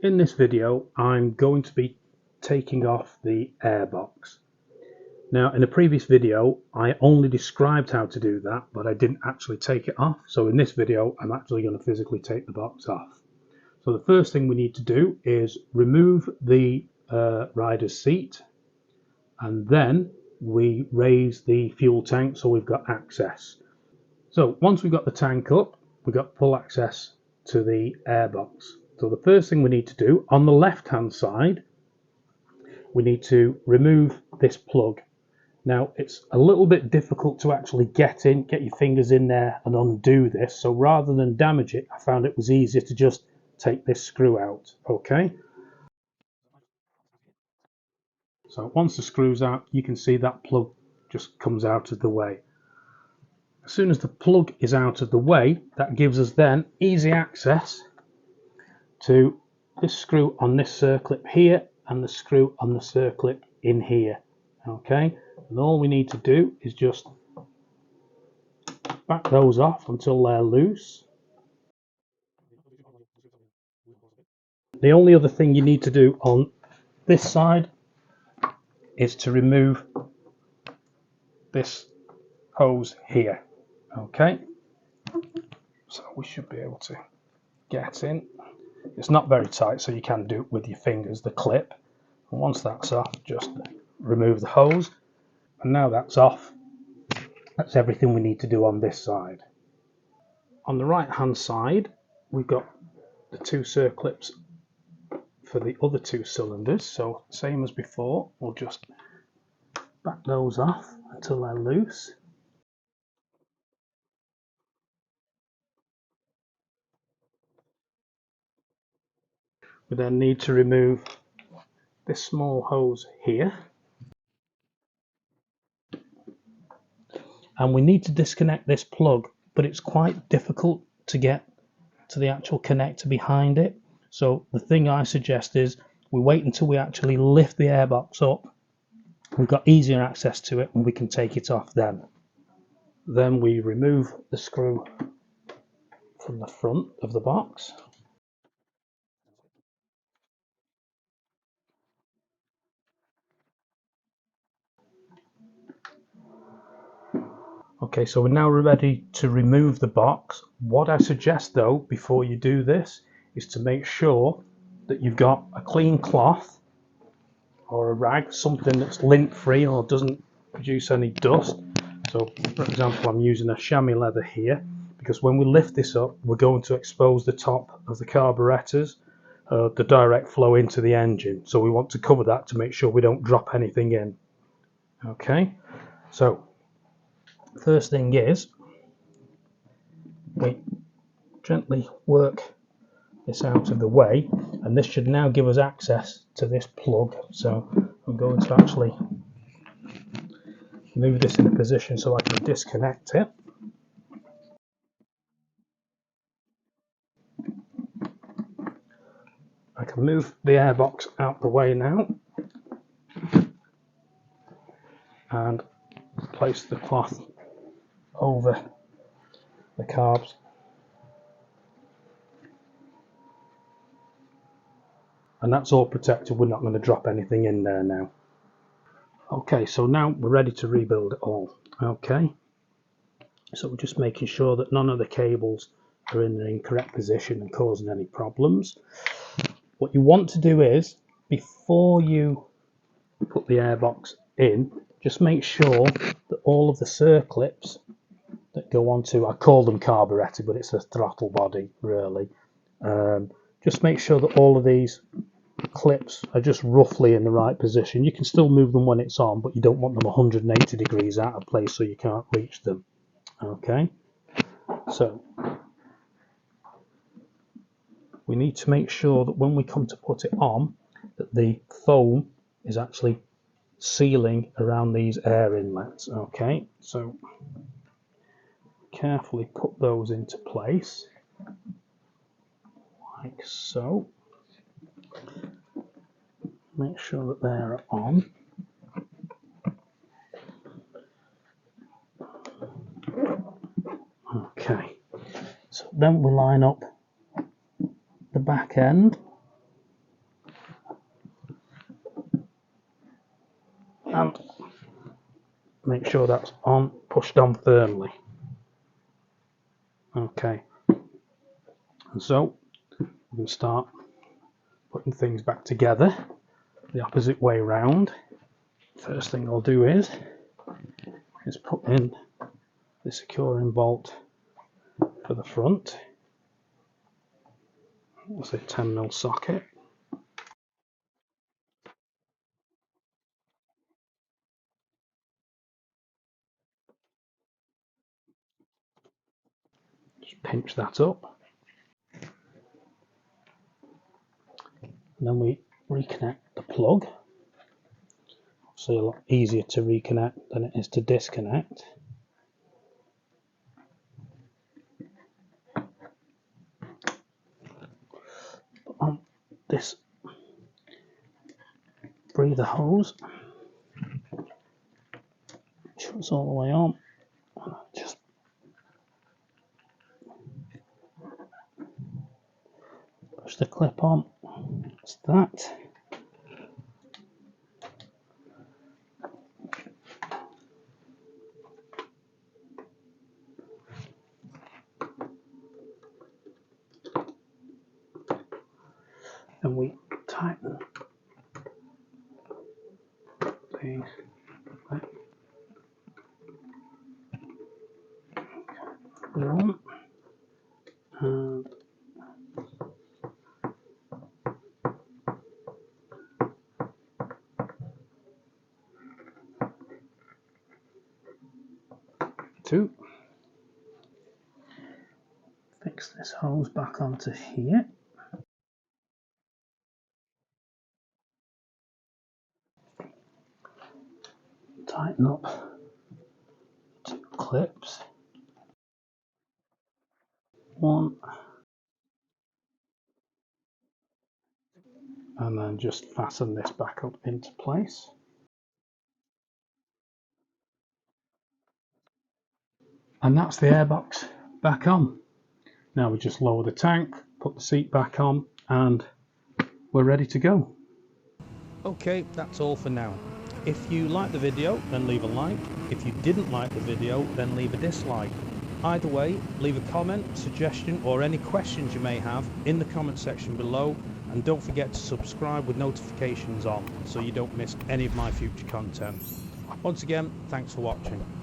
In this video, I'm going to be taking off the airbox. Now, in a previous video, I only described how to do that, but I didn't actually take it off. So in this video, I'm actually going to physically take the box off. So the first thing we need to do is remove the rider's seat, and then we raise the fuel tank so we've got access. So once we've got the tank up, we've got full access to the airbox. So the first thing we need to do, on the left hand side, we need to remove this plug. Now it's a little bit difficult to actually get your fingers in there and undo this. So rather than damage it, I found it was easier to just take this screw out. Okay. So once the screw's out, you can see that plug just comes out of the way. As soon as the plug is out of the way, that gives us then easy access to this screw on this circlip here and the screw on the circlip in here. Okay, and all we need to do is just back those off until they're loose. The only other thing you need to do on this side is to remove this hose here. Okay, so we should be able to get in. It's not very tight, so you can do it with your fingers, the clip. And once that's off, just remove the hose. And now that's off, that's everything we need to do on this side. On the right hand side, we've got the two circlips for the other two cylinders. So same as before, we'll just back those off until they're loose. We then need to remove this small hose here. And we need to disconnect this plug, but it's quite difficult to get to the actual connector behind it. So the thing I suggest is we wait until we actually lift the airbox up. We've got easier access to it and we can take it off then. Then we remove the screw from the front of the box. Okay, so we're now ready to remove the box. What I suggest though, before you do this, is to make sure that you've got a clean cloth or a rag, something that's lint free or doesn't produce any dust. So for example, I'm using a chamois leather here because when we lift this up, we're going to expose the top of the carburetors, the direct flow into the engine. So we want to cover that to make sure we don't drop anything in. Okay, so first thing is we gently work this out of the way, and this should now give us access to this plug. So I'm going to actually move this in a position so I can disconnect it. I can move the airbox out the way now and place the cloth over the carbs. And that's all protected, we're not going to drop anything in there now. Okay, so now we're ready to rebuild it all. Okay, so we're just making sure that none of the cables are in the incorrect position and causing any problems. What you want to do is, before you put the airbox in, just make sure that all of the circlips that go onto, I call them carburetor, but it's a throttle body really. Just make sure that all of these clips are just roughly in the right position. You can still move them when it's on, but you don't want them 180 degrees out of place so you can't reach them. Okay, so we need to make sure that when we come to put it on, that the foam is actually sealing around these air inlets. Okay, so carefully put those into place like so. Make sure that they're on. Okay, so then we line up the back end and make sure that's on, pushed on firmly. Okay, and so we can start putting things back together the opposite way round. First thing I'll do is put in the securing bolt for the front. That's a 10mm socket. Just pinch that up. And then we reconnect the plug. Obviously a lot easier to reconnect than it is to disconnect. On this breather hose, shuts all the way on. Just push the clip on. That's that. And we tighten the one and two. Fix this hose back onto here. Tighten up two clips. One. And then just fasten this back up into place. And that's the airbox back on. Now we just lower the tank, put the seat back on, and we're ready to go. Okay, that's all for now. If you liked the video, then leave a like. If you didn't like the video, then leave a dislike. Either way, leave a comment, suggestion, or any questions you may have in the comment section below. And don't forget to subscribe with notifications on so you don't miss any of my future content. Once again, thanks for watching.